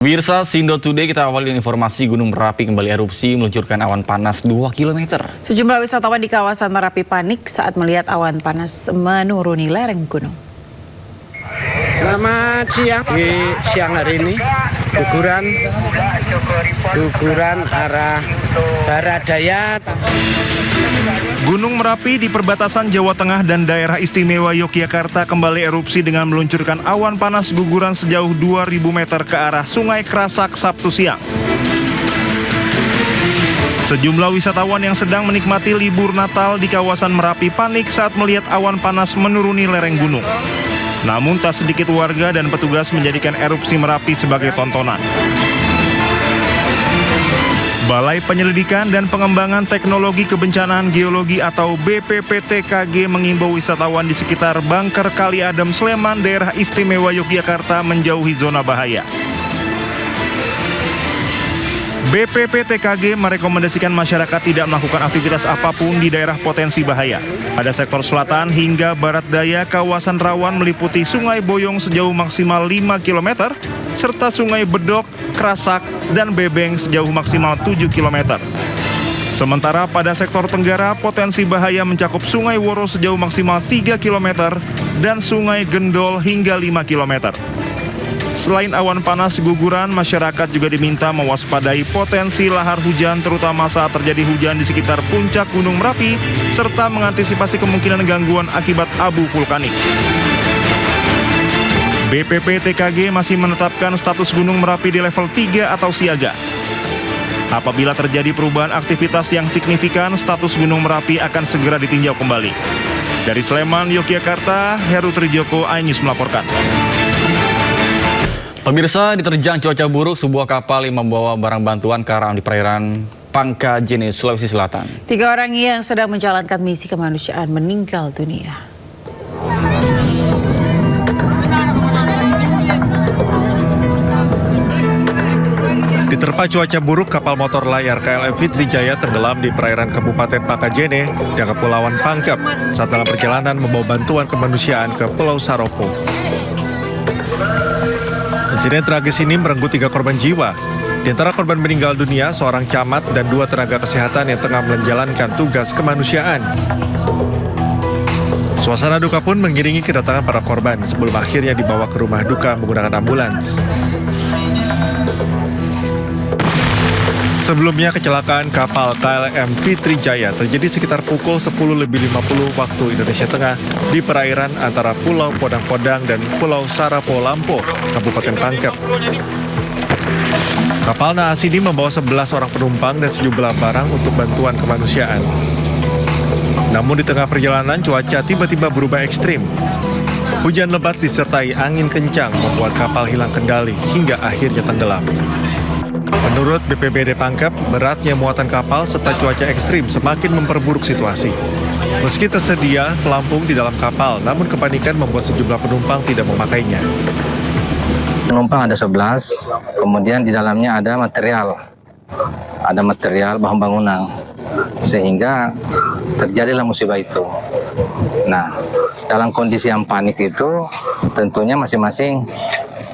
Pemirsa Sindo Today, kita awali dengan informasi Gunung Merapi kembali erupsi meluncurkan awan panas 2 km. Sejumlah wisatawan di kawasan Merapi panik saat melihat awan panas menuruni lereng gunung. Selamat siang. Di siang hari ini guguran arah barat daya. Gunung Merapi di perbatasan Jawa Tengah dan daerah istimewa Yogyakarta kembali erupsi dengan meluncurkan awan panas guguran sejauh 2.000 meter ke arah Sungai Krasak Sabtu siang. Sejumlah wisatawan yang sedang menikmati libur Natal di kawasan Merapi panik saat melihat awan panas menuruni lereng gunung. Namun tak sedikit warga dan petugas menjadikan erupsi Merapi sebagai tontonan. Balai Penyelidikan dan Pengembangan Teknologi Kebencanaan Geologi atau BPPTKG mengimbau wisatawan di sekitar Bangker Kali Adem, Sleman, daerah istimewa Yogyakarta menjauhi zona bahaya. BPPTKG merekomendasikan masyarakat tidak melakukan aktivitas apapun di daerah potensi bahaya. Pada sektor selatan hingga barat daya, kawasan rawan meliputi Sungai Boyong sejauh maksimal 5 km, serta Sungai Bedok, Krasak, dan Bebeng sejauh maksimal 7 km. Sementara pada sektor tenggara, potensi bahaya mencakup Sungai Woro sejauh maksimal 3 km, dan Sungai Gendol hingga 5 km. Selain awan panas guguran, masyarakat juga diminta mewaspadai potensi lahar hujan terutama saat terjadi hujan di sekitar puncak Gunung Merapi, serta mengantisipasi kemungkinan gangguan akibat abu vulkanik. BPPTKG masih menetapkan status Gunung Merapi di level 3 atau siaga. Apabila terjadi perubahan aktivitas yang signifikan, status Gunung Merapi akan segera ditinjau kembali. Dari Sleman, Yogyakarta, Heru Trijoko, iNews melaporkan. Pemirsa, diterjang cuaca buruk, sebuah kapal yang membawa barang bantuan karam di perairan Pangkajene, Sulawesi Selatan. 3 orang yang sedang menjalankan misi kemanusiaan meninggal dunia. Diterpa cuaca buruk, kapal motor layar KLM Fitrijaya tenggelam di perairan Kabupaten Pangkajene dan Kepulauan Pangkep saat dalam perjalanan membawa bantuan kemanusiaan ke Pulau Saropo. Insiden tragis ini merenggut 3 korban jiwa. Di antara korban meninggal dunia, seorang camat dan 2 tenaga kesehatan yang tengah menjalankan tugas kemanusiaan. Suasana duka pun mengiringi kedatangan para korban sebelum akhirnya dibawa ke rumah duka menggunakan ambulans. Sebelumnya, kecelakaan kapal KLM Fitrijaya terjadi sekitar pukul 10.50 waktu Indonesia Tengah di perairan antara Pulau Podang-Podang dan Pulau Sarapo Lampo, Kabupaten Pangkep. Kapal naas ini membawa 11 orang penumpang dan sejumlah barang untuk bantuan kemanusiaan. Namun di tengah perjalanan, cuaca tiba-tiba berubah ekstrim. Hujan lebat disertai angin kencang membuat kapal hilang kendali hingga akhirnya tenggelam. Menurut BPBD Pangkep, beratnya muatan kapal serta cuaca ekstrim semakin memperburuk situasi. Meski tersedia pelampung di dalam kapal, namun kepanikan membuat sejumlah penumpang tidak memakainya. Penumpang ada 11, kemudian di dalamnya ada material bahan bangunan, sehingga terjadilah musibah itu. Nah, dalam kondisi yang panik itu, tentunya masing-masing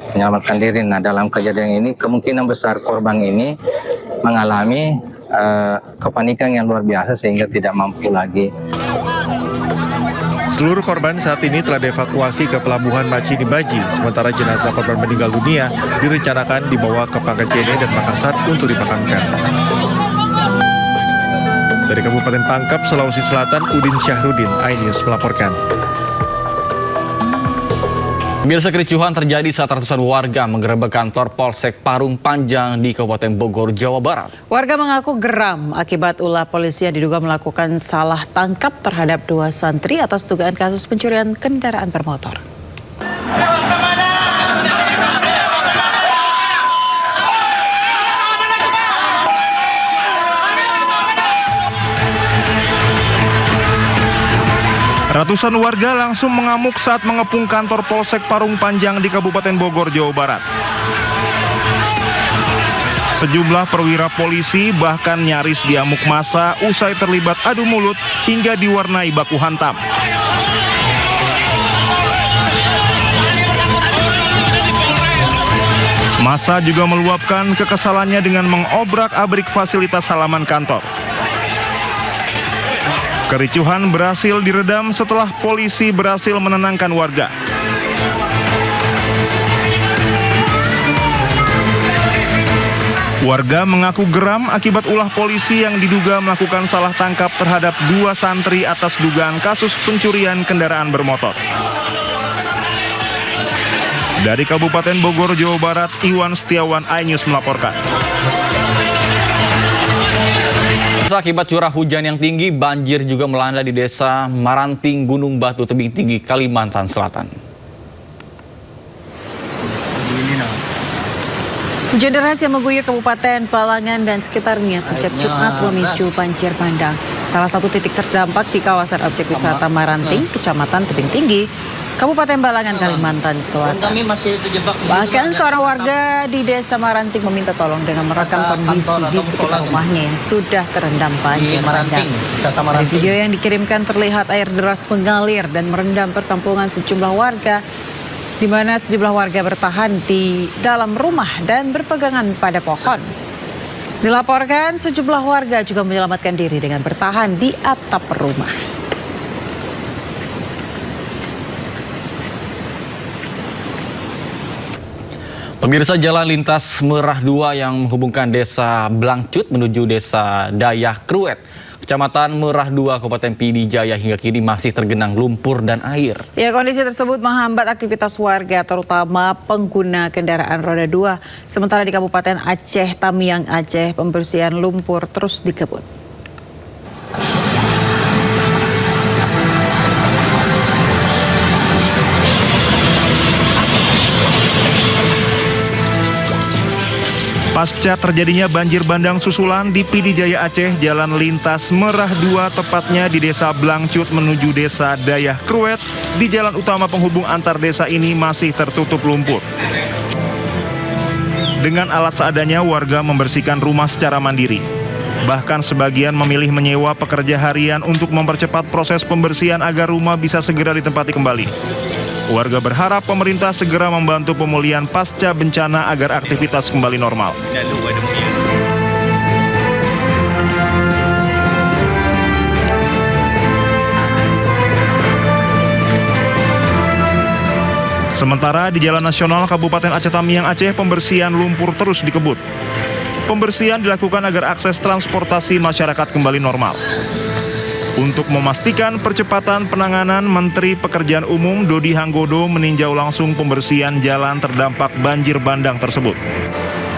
menyelamatkan diri. Nah, dalam kejadian ini kemungkinan besar korban ini mengalami kepanikan yang luar biasa sehingga tidak mampu lagi. Seluruh korban saat ini telah dievakuasi ke Pelabuhan Macini Baji, sementara jenazah korban meninggal dunia direncanakan dibawa ke Pangkajene dan Makassar untuk dimakamkan. Dari Kabupaten Pangkep, Sulawesi Selatan, Udin Syahrudin, iNews melaporkan. Pemirsa, kericuhan terjadi saat ratusan warga menggerebek kantor Polsek Parung Panjang di Kabupaten Bogor, Jawa Barat. Warga mengaku geram akibat ulah polisi yang diduga melakukan salah tangkap terhadap 2 santri atas dugaan kasus pencurian kendaraan bermotor. Ratusan warga langsung mengamuk saat mengepung kantor Polsek Parung Panjang di Kabupaten Bogor, Jawa Barat. Sejumlah perwira polisi bahkan nyaris diamuk massa usai terlibat adu mulut hingga diwarnai baku hantam. Massa juga meluapkan kekesalannya dengan mengobrak-abrik fasilitas halaman kantor. Kericuhan berhasil diredam setelah polisi berhasil menenangkan warga. Warga mengaku geram akibat ulah polisi yang diduga melakukan salah tangkap terhadap 2 santri atas dugaan kasus pencurian kendaraan bermotor. Dari Kabupaten Bogor, Jawa Barat, Iwan Setiawan, iNews melaporkan. Akibat curah hujan yang tinggi, banjir juga melanda di Desa Maranting, Gunung Batu, Tebing Tinggi, Kalimantan Selatan. Hujan deras yang mengguyur Kabupaten Balangan dan sekitarnya sejak Jumat memicu banjir bandang. Salah satu titik terdampak di kawasan objek wisata Maranting, Kecamatan Tebing Tinggi, Kabupaten Balangan, Kalimantan Selatan. Bahkan seorang warga di Desa Maranting meminta tolong dengan merekam kondisi di sekitar rumahnya yang sudah terendam banjir bandang. Dari video yang dikirimkan terlihat air deras mengalir dan merendam perkampungan sejumlah warga, di mana sejumlah warga bertahan di dalam rumah dan berpegangan pada pohon. Dilaporkan sejumlah warga juga menyelamatkan diri dengan bertahan di atap rumah. Pemirsa, jalan lintas Merah 2 yang menghubungkan Desa Blangcut menuju Desa Dayah Kruet, Kecamatan Merah 2, Kabupaten Pidi Jaya hingga kini masih tergenang lumpur dan air. Ya, kondisi tersebut menghambat aktivitas warga, terutama pengguna kendaraan roda 2. Sementara di Kabupaten Aceh Tamiang Aceh, pembersihan lumpur terus dikebut. Pasca terjadinya banjir bandang susulan di Pidi Jaya Aceh, jalan lintas Merah 2 tepatnya di Desa Blangcut menuju Desa Dayah Kruet, di jalan utama penghubung antar desa ini masih tertutup lumpur. Dengan alat seadanya, warga membersihkan rumah secara mandiri. Bahkan sebagian memilih menyewa pekerja harian untuk mempercepat proses pembersihan agar rumah bisa segera ditempati kembali. Warga berharap pemerintah segera membantu pemulihan pasca bencana agar aktivitas kembali normal. Sementara di Jalan Nasional Kabupaten Aceh Tamiang Aceh, pembersihan lumpur terus dikebut. Pembersihan dilakukan agar akses transportasi masyarakat kembali normal. Untuk memastikan percepatan penanganan, Menteri Pekerjaan Umum Dodi Hanggodo meninjau langsung pembersihan jalan terdampak banjir bandang tersebut.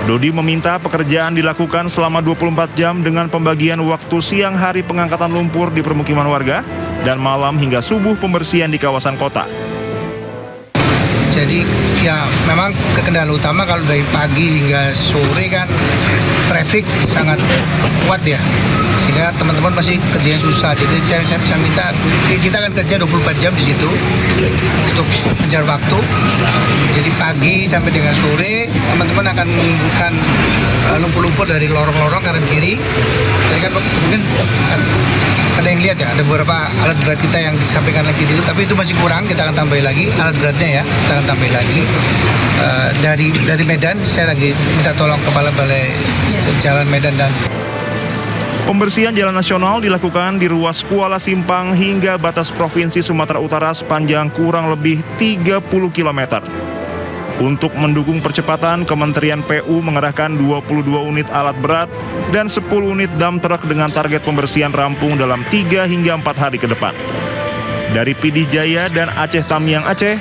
Dodi meminta pekerjaan dilakukan selama 24 jam dengan pembagian waktu siang hari pengangkatan lumpur di permukiman warga dan malam hingga subuh pembersihan di kawasan kota. Jadi ya memang kendala utama kalau dari pagi hingga sore kan traffic sangat kuat ya, sehingga teman-teman masih kerjanya susah. Jadi saya minta kita akan kerja 24 jam di situ untuk mengejar waktu. Jadi pagi sampai dengan sore teman-teman akan mengumpulkan lumpur-lumpur dari lorong-lorong kanan kiri. Jadi kan mungkin ada yang lihat ya, ada beberapa alat berat kita yang disampaikan lagi dulu, tapi itu masih kurang, kita akan tambah lagi alat beratnya ya, kita akan tambah lagi. Dari Medan, saya lagi minta tolong Kepala Balai Jalan Medan dan Pembersihan jalan nasional dilakukan di ruas Kuala Simpang hingga batas Provinsi Sumatera Utara sepanjang kurang lebih 30 km. Untuk mendukung percepatan, Kementerian PU mengerahkan 22 unit alat berat dan 10 unit dump truck dengan target pembersihan rampung dalam 3 hingga 4 hari ke depan. Dari Pidi Jaya dan Aceh Tamiang Aceh,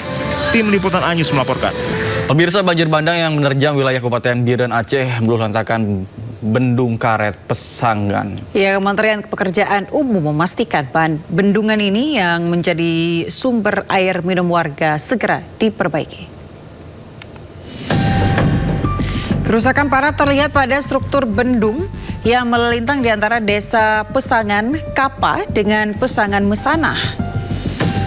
tim liputan iNews melaporkan. Pemirsa, banjir bandang yang menerjang wilayah Kabupaten Biren Aceh meluluh lantakan Bendung Karet Pesangan. Ya, Kementerian Pekerjaan Umum memastikan bendungan ini yang menjadi sumber air minum warga segera diperbaiki. Kerusakan parah terlihat pada struktur bendung yang melintang di antara desa Pesangan Kapa dengan Pesangan Mesanah.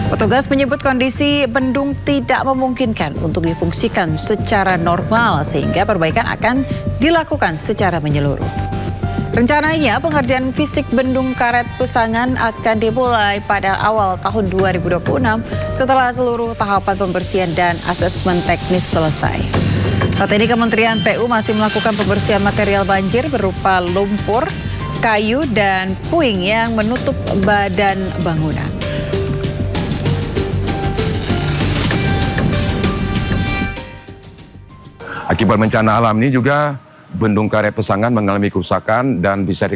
Petugas menyebut kondisi bendung tidak memungkinkan untuk difungsikan secara normal sehingga perbaikan akan dilakukan secara menyeluruh. Rencananya pengerjaan fisik Bendung Karet Pesangan akan dimulai pada awal tahun 2026 setelah seluruh tahapan pembersihan dan asesmen teknis selesai. Saat ini Kementerian PU masih melakukan pembersihan material banjir berupa lumpur, kayu, dan puing yang menutup badan bangunan. Akibat bencana alam ini juga Bendung Karet Pesangan mengalami kerusakan dan bisa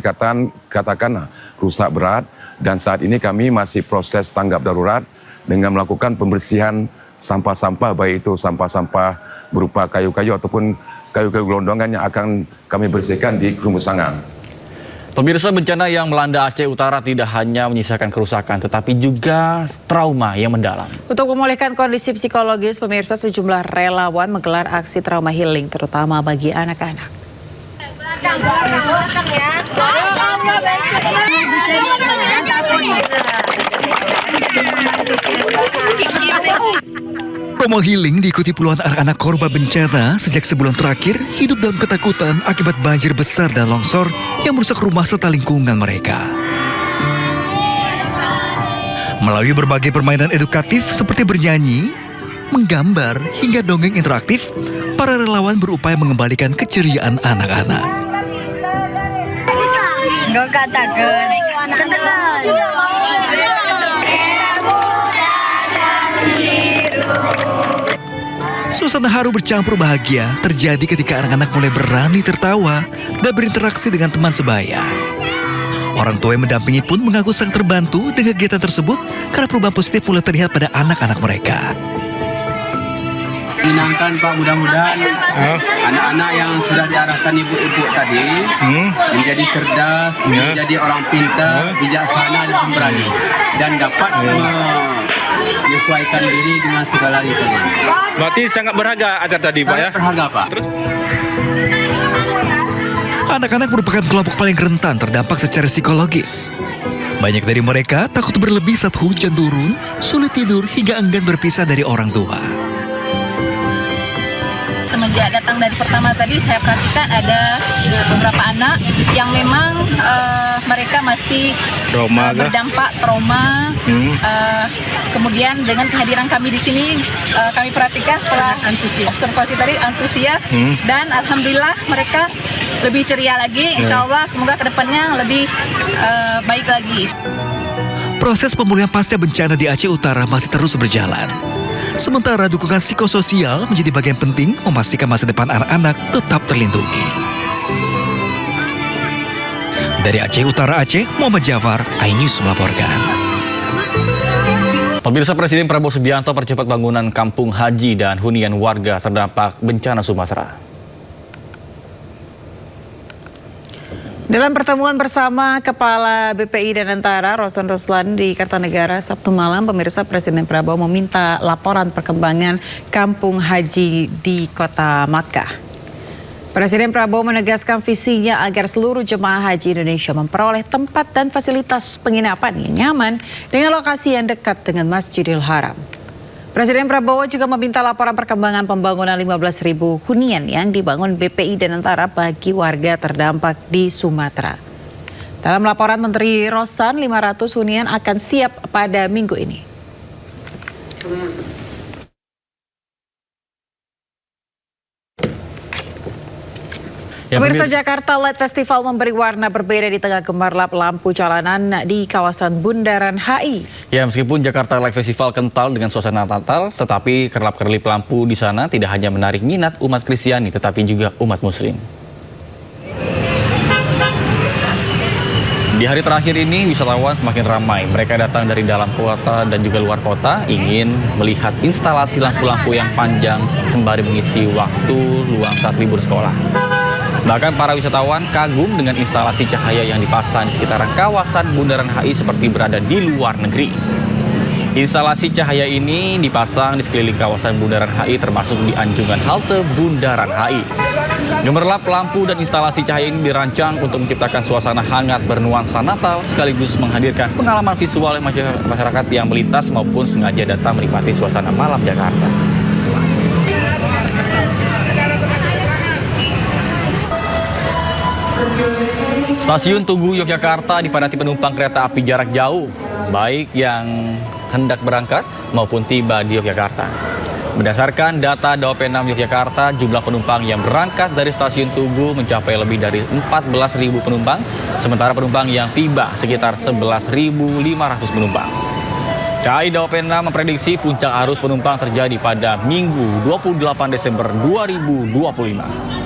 katakan rusak berat, dan saat ini kami masih proses tanggap darurat dengan melakukan pembersihan sampah-sampah, baik itu sampah-sampah berupa kayu-kayu ataupun kayu-kayu gelondongan yang akan kami bersihkan di Pesangan. Pemirsa, bencana yang melanda Aceh Utara tidak hanya menyisakan kerusakan, tetapi juga trauma yang mendalam. Untuk memulihkan kondisi psikologis, pemirsa, sejumlah relawan menggelar aksi trauma healing, terutama bagi anak-anak. Trauma healing diikuti puluhan anak-anak korban bencana sejak sebulan terakhir hidup dalam ketakutan akibat banjir besar dan longsor yang merusak rumah serta lingkungan mereka. Melalui berbagai permainan edukatif seperti bernyanyi, menggambar, hingga dongeng interaktif, para relawan berupaya mengembalikan keceriaan anak-anak. Suasana haru bercampur bahagia terjadi ketika anak-anak mulai berani tertawa dan berinteraksi dengan teman sebaya. Orang tua yang mendampingi pun mengaku sangat terbantu dengan kegiatan tersebut karena perubahan positif mulai terlihat pada anak-anak mereka. Menyenangkan Pak, mudah-mudahan anak-anak yang sudah diarahkan ibu-ibu tadi menjadi cerdas, menjadi orang pintar, bijaksana dan pemberani, dan dapat menyesuaikan diri dengan segala lingkungan. Berarti sangat berharga acara tadi Pak ya? Sangat berharga Pak. Anak-anak merupakan kelompok paling rentan terdampak secara psikologis. Banyak dari mereka takut berlebih saat hujan turun, sulit tidur hingga enggan berpisah dari orang tua. Semenjak datang dari pertama tadi, saya perhatikan ada beberapa anak yang memang mereka masih berdampak trauma. Kemudian dengan kehadiran kami di sini, kami perhatikan setelah observasi tadi antusias, dan alhamdulillah mereka lebih ceria lagi. Insya Allah semoga kedepannya lebih baik lagi. Proses pemulihan pasca bencana di Aceh Utara masih terus berjalan. Sementara dukungan psikososial menjadi bagian penting memastikan masa depan anak-anak tetap terlindungi. Dari Aceh Utara Aceh, Muhammad Jafar, iNews melaporkan. Pemirsa, Presiden Prabowo Subianto percepat bangunan kampung haji dan hunian warga terdampak bencana Sumatera. Dalam pertemuan bersama Kepala BPI dan Antara Rosan Roslan di Kartanegara Sabtu malam, pemirsa, Presiden Prabowo meminta laporan perkembangan kampung haji di Kota Makkah. Presiden Prabowo menegaskan visinya agar seluruh jemaah haji Indonesia memperoleh tempat dan fasilitas penginapan yang nyaman dengan lokasi yang dekat dengan Masjidil Haram. Presiden Prabowo juga meminta laporan perkembangan pembangunan 15.000 hunian yang dibangun BPI dan Antara bagi warga terdampak di Sumatera. Dalam laporan Menteri Rosan, 500 hunian akan siap pada minggu ini. Pemirsa, Jakarta Light Festival memberi warna berbeda di tengah gemerlap lampu jalanan di kawasan Bundaran HI. Ya, meskipun Jakarta Light Festival kental dengan suasana Natal, tetapi kerlap-kerlip lampu di sana tidak hanya menarik minat umat Kristiani, tetapi juga umat Muslim. Di hari terakhir ini, wisatawan semakin ramai. Mereka datang dari dalam kota dan juga luar kota, ingin melihat instalasi lampu-lampu yang panjang sembari mengisi waktu luang saat libur sekolah. Bahkan para wisatawan kagum dengan instalasi cahaya yang dipasang di sekitaran kawasan Bundaran HI seperti berada di luar negeri. Instalasi cahaya ini dipasang di sekeliling kawasan Bundaran HI termasuk di anjungan halte Bundaran HI. Gemerlap lampu dan instalasi cahaya ini dirancang untuk menciptakan suasana hangat bernuansa Natal sekaligus menghadirkan pengalaman visual masyarakat yang melintas maupun sengaja datang menikmati suasana malam Jakarta. Stasiun Tugu Yogyakarta dipadati penumpang kereta api jarak jauh, baik yang hendak berangkat maupun tiba di Yogyakarta. Berdasarkan data Daob 6 Yogyakarta, jumlah penumpang yang berangkat dari stasiun Tugu mencapai lebih dari 14.000 penumpang, sementara penumpang yang tiba sekitar 11.500 penumpang. KAI Daob 6 memprediksi puncak arus penumpang terjadi pada Minggu 28 Desember 2025.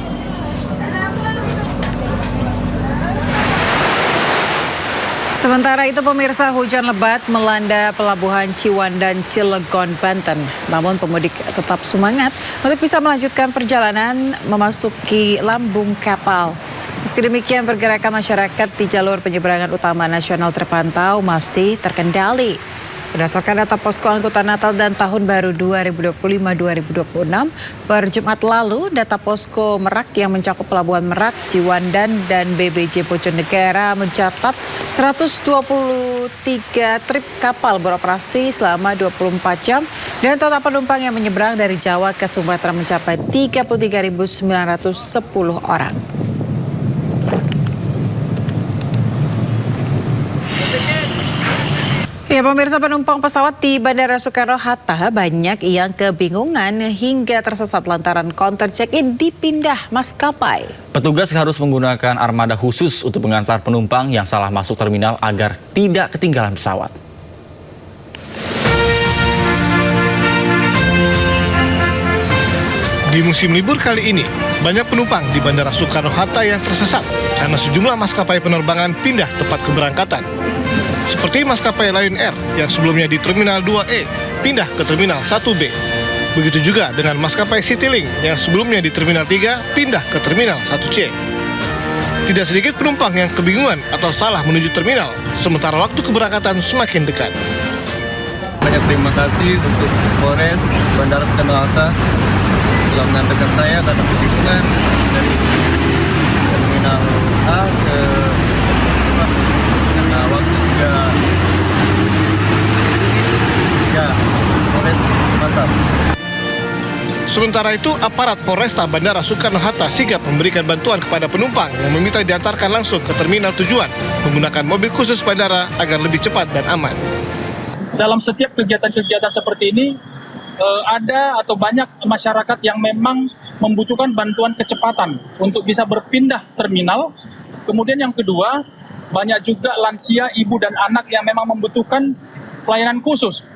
Sementara itu pemirsa, hujan lebat melanda pelabuhan Ciwandan, Cilegon, Banten. Namun pemudik tetap semangat untuk bisa melanjutkan perjalanan memasuki lambung kapal. Meski demikian, pergerakan masyarakat di jalur penyeberangan utama nasional terpantau masih terkendali. Berdasarkan data Posko Angkutan Natal dan Tahun Baru 2025-2026, per Jumat lalu data Posko Merak yang mencakup Pelabuhan Merak, Ciwandan, dan BBJ Bojonegara mencatat 123 trip kapal beroperasi selama 24 jam dan total penumpang yang menyeberang dari Jawa ke Sumatera mencapai 33.910 orang. Ya, pemirsa, penumpang pesawat di Bandara Soekarno-Hatta banyak yang kebingungan hingga tersesat lantaran counter check-in dipindah maskapai. Petugas harus menggunakan armada khusus untuk mengantar penumpang yang salah masuk terminal agar tidak ketinggalan pesawat. Di musim libur kali ini, banyak penumpang di Bandara Soekarno-Hatta yang tersesat karena sejumlah maskapai penerbangan pindah tempat keberangkatan. Seperti maskapai Lion Air yang sebelumnya di Terminal 2E pindah ke Terminal 1B. Begitu juga dengan maskapai Citylink yang sebelumnya di Terminal 3 pindah ke Terminal 1C. Tidak sedikit penumpang yang kebingungan atau salah menuju terminal, sementara waktu keberangkatan semakin dekat. Banyak terima kasih untuk Polres Bandara Soekarno-Hatta telah mengantarkan saya karena kebingungan dari Terminal A ke karena waktu juga ya Polres mantap. Sementara itu, aparat Polresta Bandara Soekarno-Hatta sigap memberikan bantuan kepada penumpang yang meminta diantarkan langsung ke terminal tujuan menggunakan mobil khusus bandara agar lebih cepat dan aman. Dalam setiap kegiatan-kegiatan seperti ini, ada atau banyak masyarakat yang memang membutuhkan bantuan kecepatan untuk bisa berpindah terminal. Kemudian yang kedua, banyak juga lansia, ibu dan anak yang memang membutuhkan pelayanan khusus.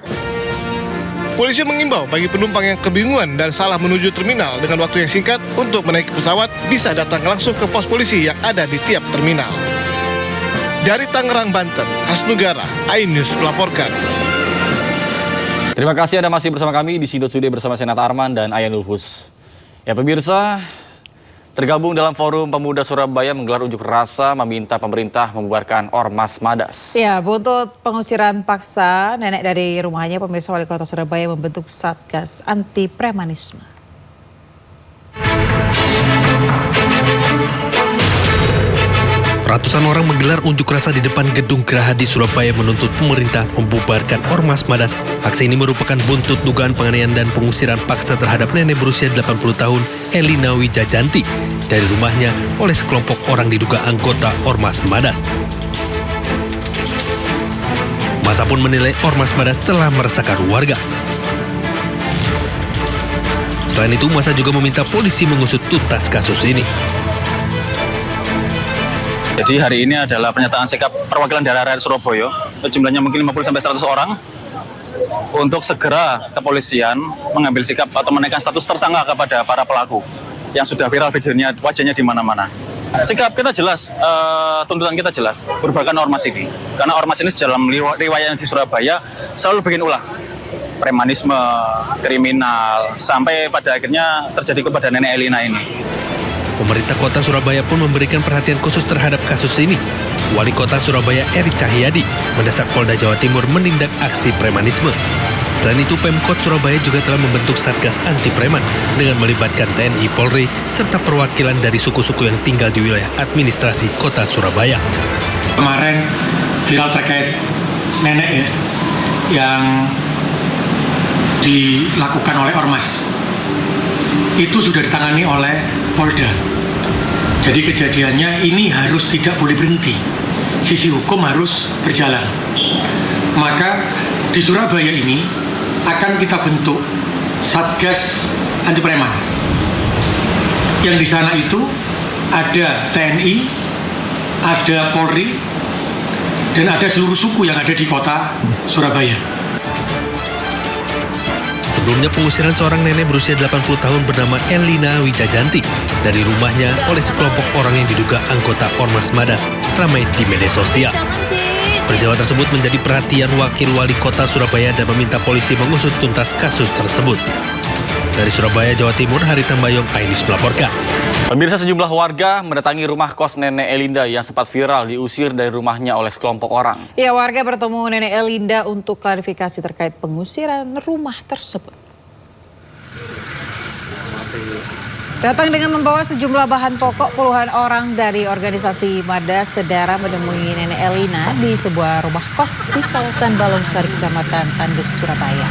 Polisi mengimbau bagi penumpang yang kebingungan dan salah menuju terminal dengan waktu yang singkat untuk menaiki pesawat bisa datang langsung ke pos polisi yang ada di tiap terminal. Dari Tangerang, Banten, Hasnugara, iNews melaporkan. Terima kasih Anda masih bersama kami di Sidot Sude bersama Senat Arman dan Ayan Ulfus. Ya pemirsa, tergabung dalam Forum Pemuda Surabaya menggelar unjuk rasa meminta pemerintah membubarkan Ormas Madas. Ya, buntut pengusiran paksa nenek dari rumahnya, pemirsa, Wali Kota Surabaya membentuk Satgas Anti Premanisme. Ratusan orang menggelar unjuk rasa di depan Gedung Geraha di Surabaya menuntut pemerintah membubarkan Ormas Madas. Aksi ini merupakan buntut dugaan penganiayaan dan pengusiran paksa terhadap nenek berusia 80 tahun Elina Wijajanti dari rumahnya oleh sekelompok orang diduga anggota Ormas Madas. Masa pun menilai Ormas Madas telah meresahkan warga. Selain itu, masa juga meminta polisi mengusut tuntas kasus ini. Jadi hari ini adalah pernyataan sikap perwakilan daerah rakyat Surabaya, jumlahnya mungkin 50-100 orang, untuk segera kepolisian mengambil sikap atau menaikkan status tersangka kepada para pelaku yang sudah viral videonya, wajahnya di mana-mana. Sikap kita jelas, tuntutan kita jelas, bubarkan ormas ini. Karena ormas ini dalam riwayat di Surabaya selalu bikin ulah. Premanisme, kriminal, sampai pada akhirnya terjadi kepada nenek Elina ini. Pemerintah Kota Surabaya pun memberikan perhatian khusus terhadap kasus ini. Wali Kota Surabaya Eri Cahyadi mendesak Polda Jawa Timur menindak aksi premanisme. Selain itu, Pemkot Surabaya juga telah membentuk Satgas Anti Preman dengan melibatkan TNI, Polri, serta perwakilan dari suku-suku yang tinggal di wilayah administrasi Kota Surabaya. Kemarin viral terkait nenek ya, yang dilakukan oleh Ormas. Itu sudah ditangani oleh Polda. Jadi kejadiannya ini harus tidak boleh berhenti. Sisi hukum harus berjalan. Maka Di Surabaya ini akan kita bentuk Satgas Anti Preman. Yang di sana itu ada TNI, ada Polri, dan ada seluruh suku yang ada di kota Surabaya. Sebelumnya pengusiran seorang nenek berusia 80 tahun bernama Elina Wijajanti dari rumahnya oleh sekelompok orang yang diduga anggota Ormas Madas ramai di media sosial. Peristiwa tersebut menjadi perhatian Wakil Wali Kota Surabaya dan meminta polisi mengusut tuntas kasus tersebut. Dari Surabaya, Jawa Timur, Hari Tambayong, Ainus melaporkan. Pemirsa, sejumlah warga mendatangi rumah kos Nenek Elinda yang sempat viral diusir dari rumahnya oleh sekelompok orang. Ya, warga bertemu Nenek Elinda untuk klarifikasi terkait pengusiran rumah tersebut. Datang dengan membawa sejumlah bahan pokok, puluhan orang dari organisasi Madas Sedara menemui Nenek Elina di sebuah rumah kos di kawasan Balongsari, Kecamatan Tandes, Surabaya.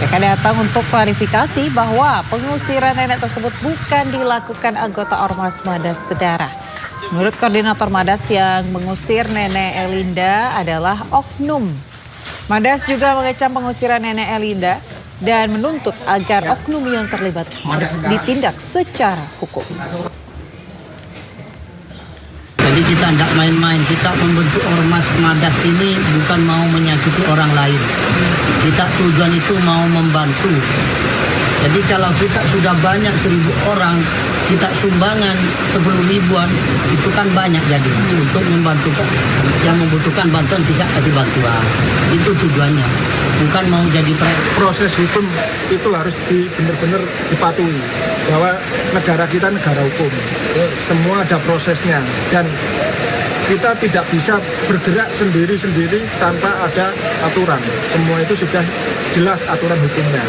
Mereka datang untuk klarifikasi bahwa pengusiran nenek tersebut bukan dilakukan anggota Ormas Madas Sedara. Menurut koordinator Madas, yang mengusir Nenek Elinda adalah oknum. Madas juga mengecam pengusiran Nenek Elinda dan menuntut agar oknum yang terlibat ditindak secara hukum. Jadi kita tidak main-main, kita membentuk Ormas Madas ini bukan mau menyakiti orang lain. Kita tujuan itu mau membantu. Jadi kalau kita sudah banyak 1.000 orang, kita sumbangan 10 ribuan, itu kan banyak jadi. Untuk membantu yang membutuhkan bantuan bisa kasih bantuan. Itu tujuannya. Bukan mau jadi proses hukum itu harus benar-benar dipatuhi. Bahwa negara kita negara hukum. Semua ada prosesnya. Dan kita tidak bisa bergerak sendiri-sendiri tanpa ada aturan. Semua itu sudah jelas aturan hukumnya.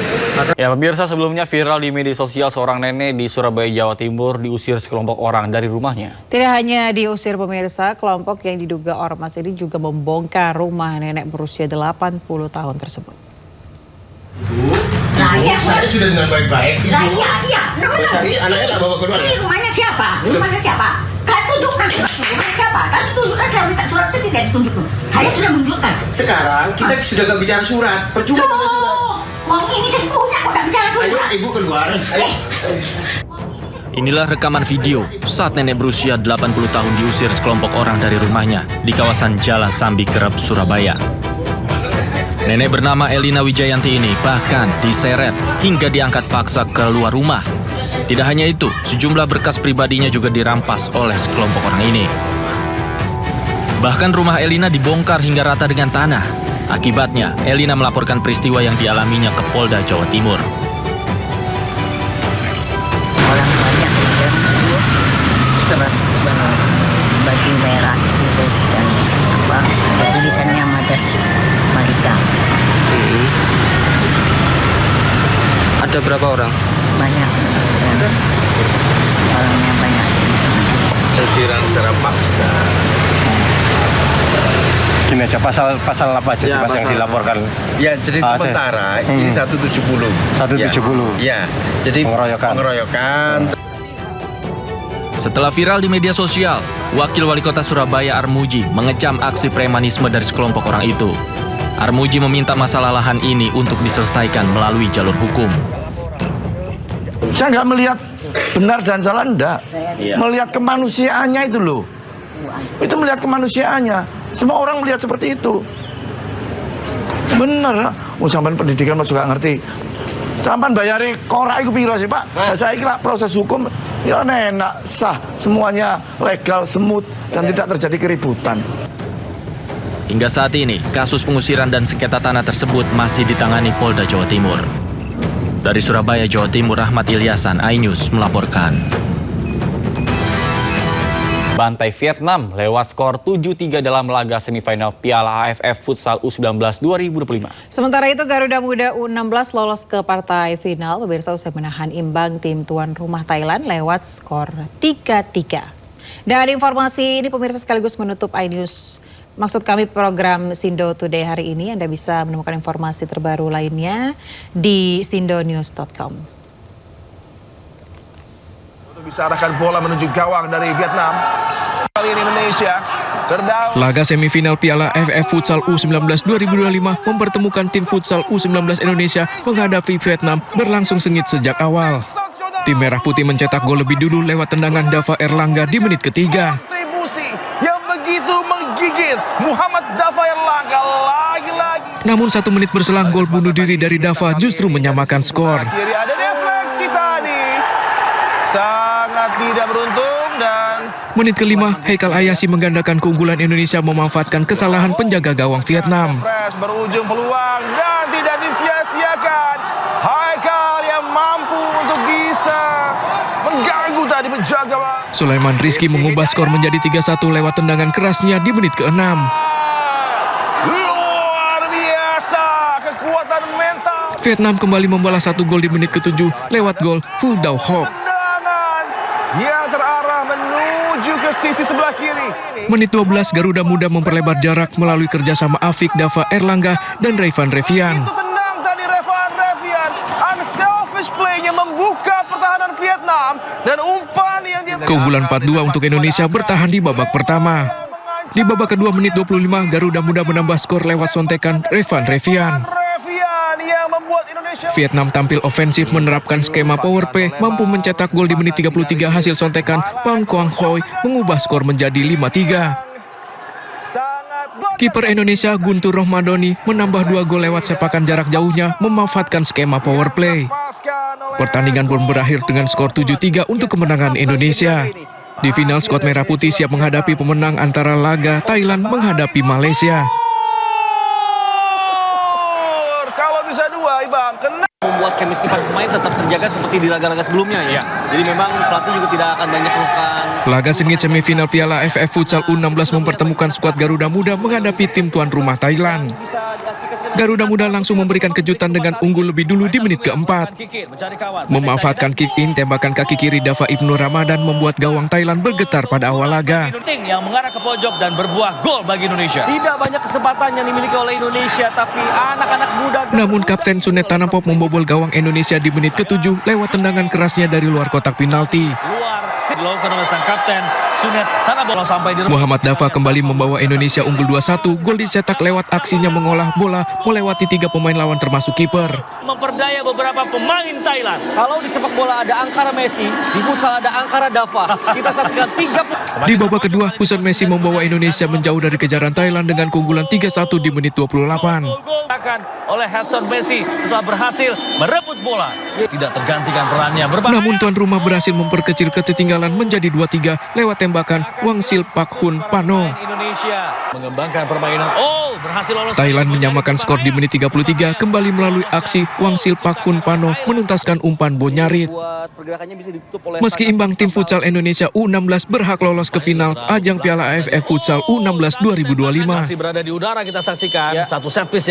Ya, pemirsa, sebelumnya viral di media sosial seorang nenek di Surabaya, Jawa Timur diusir sekelompok orang dari rumahnya. Tidak hanya diusir, pemirsa, kelompok yang diduga ormas ini juga membongkar rumah nenek berusia 80 tahun tersebut. Saya sudah dengan baik-baik. Iya. Cari anaknya tak bawa keluar. Ini rumahnya siapa? Rumahnya siapa? Kan tunjukkan rumahnya siapa? Kan tunjukkan, saya minta surat itu tidak ditunjuk. Saya sudah menunjukkan. Sekarang kita sudah gak bicara surat. Percuma bicara surat. Uang ini saya punya, kok gak bicara surat? Ayo ibu keluar. Ayo. Inilah rekaman video saat nenek berusia 80 tahun diusir sekelompok orang dari rumahnya di kawasan Jalan Sambi Kerep, Surabaya. Nenek bernama Elina Wijayanti ini bahkan diseret hingga diangkat paksa keluar rumah. Tidak hanya itu, sejumlah berkas pribadinya juga dirampas oleh sekelompok orang ini. Bahkan rumah Elina dibongkar hingga rata dengan tanah. Akibatnya, Elina melaporkan peristiwa yang dialaminya ke Polda Jawa Timur. Orang banyak surat baju merah itu dan tulisannya Madas Malika. Ada berapa orang? Banyak. Orangnya banyak. Usiran secara paksa. Gini aja, pasal apa aja ya, yang dilaporkan? Ya, jadi sementara ini 170. 170. Ya, jadi pengeroyokan. Setelah viral di media sosial, Wakil Wali Kota Surabaya Armuji mengecam aksi premanisme dari sekelompok orang itu. Armuji meminta masalah lahan ini untuk diselesaikan melalui jalur hukum. Saya nggak melihat benar dan salah, enggak. Melihat kemanusiaannya itu loh. Itu melihat kemanusiaannya. Semua orang melihat seperti itu. Bener, sampean pendidikan masuk gak ngerti. Sampean bayari korak itu piro sih, Pak? Saya kira proses hukum ya enak, sah, semuanya legal, smooth, dan tidak terjadi keributan. Hingga saat ini, kasus pengusiran dan sengketa tanah tersebut masih ditangani Polda Jawa Timur. Dari Surabaya, Jawa Timur, Rahmat Ilyasan, iNews melaporkan. Bantai Vietnam lewat skor 7-3 dalam laga semifinal Piala AFF Futsal U19 2025. Sementara itu, Garuda Muda U16 lolos ke partai final. Pemirsa, usai menahan imbang tim tuan rumah Thailand lewat skor 3-3. Dan informasi ini pemirsa sekaligus menutup iNews. Maksud kami program Sindo Today hari ini. Anda bisa menemukan informasi terbaru lainnya di sindonews.com. Bisa arahkan bola menuju gawang dari Vietnam. Kali ini Indonesia Laga semifinal Piala AFF Futsal U19 2025 mempertemukan tim futsal U19 Indonesia menghadapi Vietnam berlangsung sengit sejak awal. Tim Merah Putih mencetak gol lebih dulu lewat tendangan Dava Erlangga di menit ketiga. Kontribusi yang begitu menggigit Muhammad Dava Erlangga lagi-lagi. Namun 1 menit berselang gol bunuh diri dari Dava justru menyamakan skor. Kiri ada defleksi tadi. Sangat tidak beruntung dan Menit kelima, Haikal Ayasi menggandakan keunggulan Indonesia memanfaatkan kesalahan penjaga gawang Vietnam. berujung peluang dan tidak disia-siakan. Haikal yang mampu untuk bisa mengganggu tadi penjaga. Sulaiman Rizky mengubah skor menjadi 3-1 lewat tendangan kerasnya di menit ke-6. Luar biasa kekuatan mental. Vietnam kembali membalas 1 gol di menit ke-7 lewat gol Phu Dau Hoc. Yang terarah menuju ke sisi sebelah kiri. Menit 12, Garuda Muda memperlebar jarak melalui kerjasama Afik, Dava Erlangga, dan Rayvan Revian. Tenang tadi Rayvan Revian. Unselfish play-nya membuka pertahanan Vietnam. Dan umpan yang dia... Keunggulan 4-2 untuk Indonesia bertahan di babak pertama. Di babak kedua menit 25, Garuda Muda menambah skor lewat sontekan Rayvan Revian. Vietnam tampil ofensif menerapkan skema power play, mampu mencetak gol di menit 33 hasil sontekan Pang Quang Hoi mengubah skor menjadi 5-3. Kiper Indonesia Guntur Rohmadoni menambah 2 gol lewat sepakan jarak jauhnya memanfaatkan skema power play. Pertandingan pun berakhir dengan skor 7-3 untuk kemenangan Indonesia. Di final, skuad Merah Putih siap menghadapi pemenang antara laga Thailand menghadapi Malaysia. Membuat chemistry para pemain tetap terjaga seperti di laga-laga sebelumnya ya. Jadi memang pelatih juga tidak akan banyak melakukan. Laga sengit semifinal Piala AFF Futsal U16 mempertemukan skuad Garuda Muda menghadapi tim tuan rumah Thailand. Garuda Muda langsung memberikan kejutan dengan unggul lebih dulu di menit keempat. Memanfaatkan kick-in, tembakan kaki kiri Dava Ibnu Ramadan membuat gawang Thailand bergetar pada awal laga. Yang mengarah ke pojok dan berbuah gol bagi Indonesia. Tidak banyak kesempatan yang dimiliki oleh Indonesia, tapi anak-anak muda. Namun Kapten Sunet Tanampop membobol gawang Indonesia di menit ke-7 lewat tendangan kerasnya dari luar kotak penalti. Dilakukan oleh sang kapten Sunet Tanampop sampai di Muhammad Dava kembali membawa Indonesia unggul 2-1. Gol dicetak lewat aksinya mengolah bola melewati 3 pemain lawan termasuk kiper. Memperdaya beberapa pemain Thailand. Kalau di sepak bola ada Angkara Messi, di futsal ada Angkara Dava. Kita saksikan 3. Di babak kedua, Husein Messi membawa Indonesia menjauh dari kejaran Thailand dengan keunggulan 3-1 di menit 28. Oleh Hudson Messi setelah berhasil merebut bola. Tidak tergantikan perannya. Namun tuan rumah berhasil memperkecil ketertinggalan menjadi 2-3 lewat tembakan Wangsil Pak Hun Pano. Indonesia mengembangkan permainan. Berhasil lolos. Thailand menyamakan skor di menit 33 kembali melalui aksi Wangsil Pak Hun Pano menuntaskan umpan Bonyarit. Meski imbang, tim futsal Indonesia U16 berhak lolos ke final ajang Piala AFF Futsal U16 2025. Masih berada di udara, kita saksikan satu set piece yang